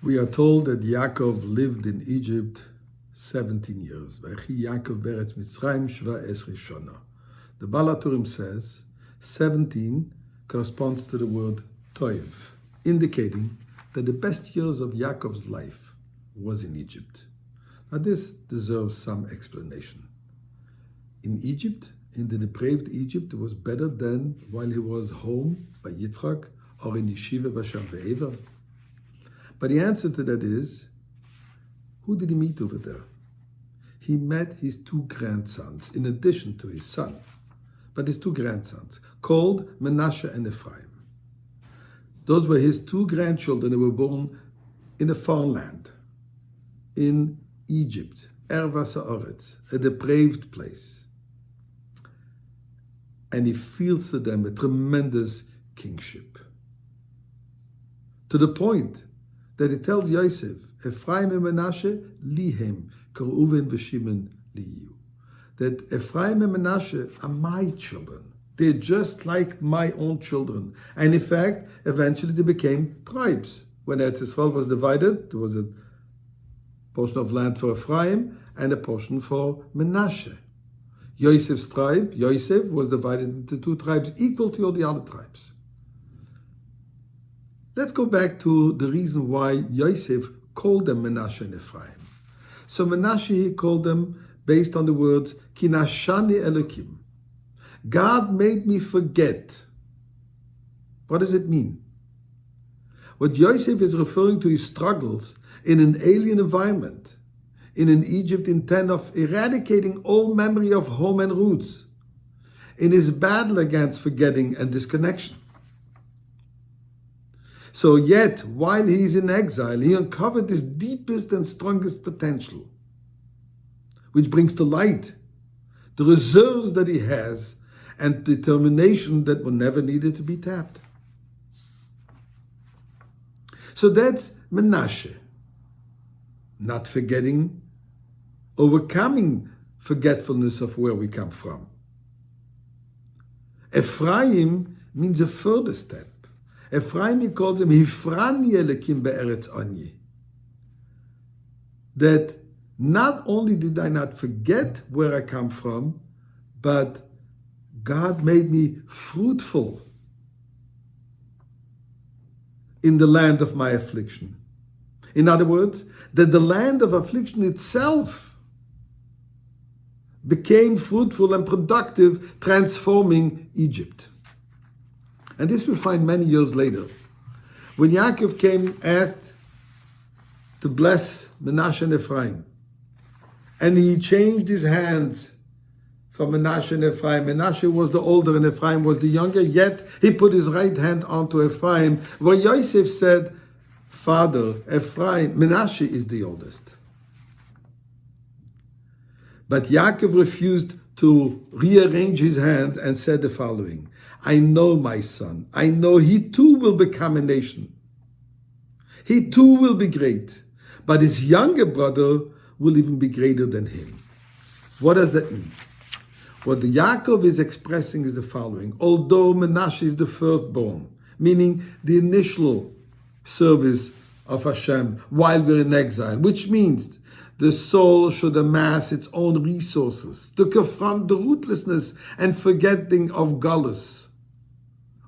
We are told that Yaakov lived in Egypt 17 years. Yaakov beretz Mitzrayim shva esri shana. The Balaturim says 17 corresponds to the word toiv, indicating that the best years of Yaakov's life was in Egypt. Now this deserves some explanation. In Egypt, in the depraved Egypt, it was better than while he was home by Yitzchak or in Yeshiva Basham Ve'eva. But the answer to that is, who did he meet over there? He met his two grandsons, in addition to his son. But his two grandsons, called Menashe and Efraim. Those were his two grandchildren who were born in a foreign land, in Egypt, Erva Sa'aretz, a depraved place. And he feels to them a tremendous kingship. To the point that he tells Yosef, Efraim and Menashe, lihem, Reuven v'Shimon liyu. That Efraim and Menashe are my children. They're just like my own children. And in fact, eventually they became tribes. When Eretz Yisrael was divided, there was a portion of land for Efraim and a portion for Menashe. Yosef's tribe, Yosef, was divided into two tribes equal to all the other tribes. Let's go back to the reason why Yosef called them Menashe and Efraim. So Menashe, he called them based on the words, Kinashani Elokim. God made me forget. What does it mean? What Yosef is referring to his struggles in an alien environment, in an Egypt intent of eradicating all memory of home and roots, in his battle against forgetting and disconnection. So yet, while he is in exile, he uncovered his deepest and strongest potential, which brings to light the reserves that he has and determination that were never needed to be tapped. So that's Menashe. Not forgetting, overcoming forgetfulness of where we come from. Ephraim means a further step. Efraim, he calls him Hifrani Elekim be'eretz Anyi. That not only did I not forget where I come from, but God made me fruitful in the land of my affliction. In other words, that the land of affliction itself became fruitful and productive, transforming Egypt. And this we find many years later. When Yaakov came, asked to bless Menashe and Efraim, and he changed his hands from Menashe and Efraim. Menashe was the older and Efraim was the younger, yet he put his right hand onto Efraim, where Yosef said, Father, Efraim, Menashe is the oldest. But Yaakov refused to rearrange his hands and said the following, I know my son, I know he too will become a nation. He too will be great, but his younger brother will even be greater than him. What does that mean? What the Yaakov is expressing is the following. Although Menashe is the firstborn, meaning the initial service of Hashem while we're in exile, which means the soul should amass its own resources to confront the rootlessness and forgetting of galus,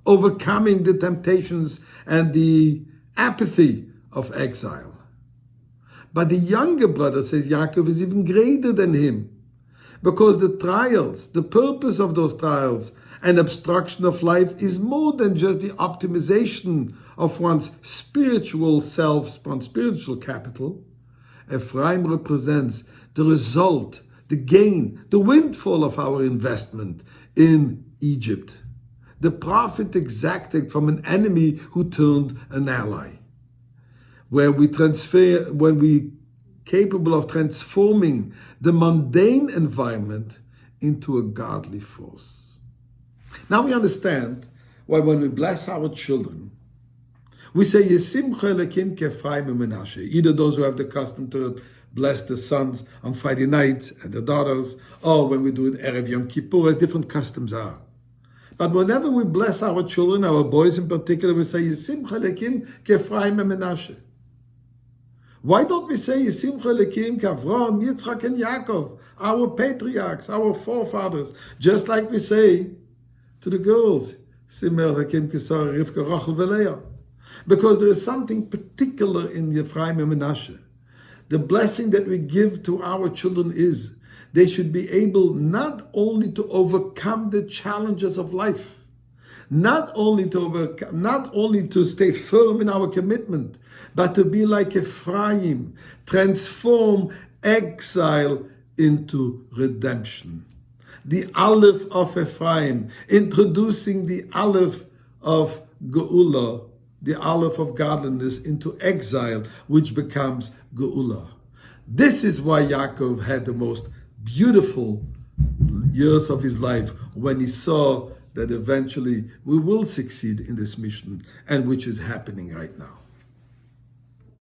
overcoming the temptations and the apathy of exile. But the younger brother, says Yaakov, is even greater than him, because the trials, the purpose of those trials and obstruction of life is more than just the optimization of one's spiritual self, one's spiritual capital. Ephraim represents the result, the gain, the windfall of our investment in Egypt, the profit exacted from an enemy who turned an ally, where we transfer, when we capable of transforming the mundane environment into a godly force. Now we understand why when we bless our children, we say, Yesimcha Elokim k'Efraim u'Menashe. Either those who have the custom to bless the sons on Friday night and the daughters, or when we do it Erev Yom Kippur, as different customs are. But whenever we bless our children, our boys in particular, we say, Yesimcha Elokim k'Efraim u'Menashe. Why don't we say Yisimcha Elokim Kavram, Yitzchak and Yaakov, our patriarchs, our forefathers, just like we say to the girls, Simel Hakim Kisar, Rivka, Rachel, Veleah. Because there is something particular in Efraim and Menashe. The blessing that we give to our children is they should be able not only to overcome the challenges of life, not only to stay firm in our commitment, but to be like Efraim, transform exile into redemption. The Aleph of Efraim, introducing the Aleph of Geula, the Aleph of godliness, into exile, which becomes Geula. This is why Yaakov had the most beautiful years of his life, when he saw that eventually we will succeed in this mission, and which is happening right now.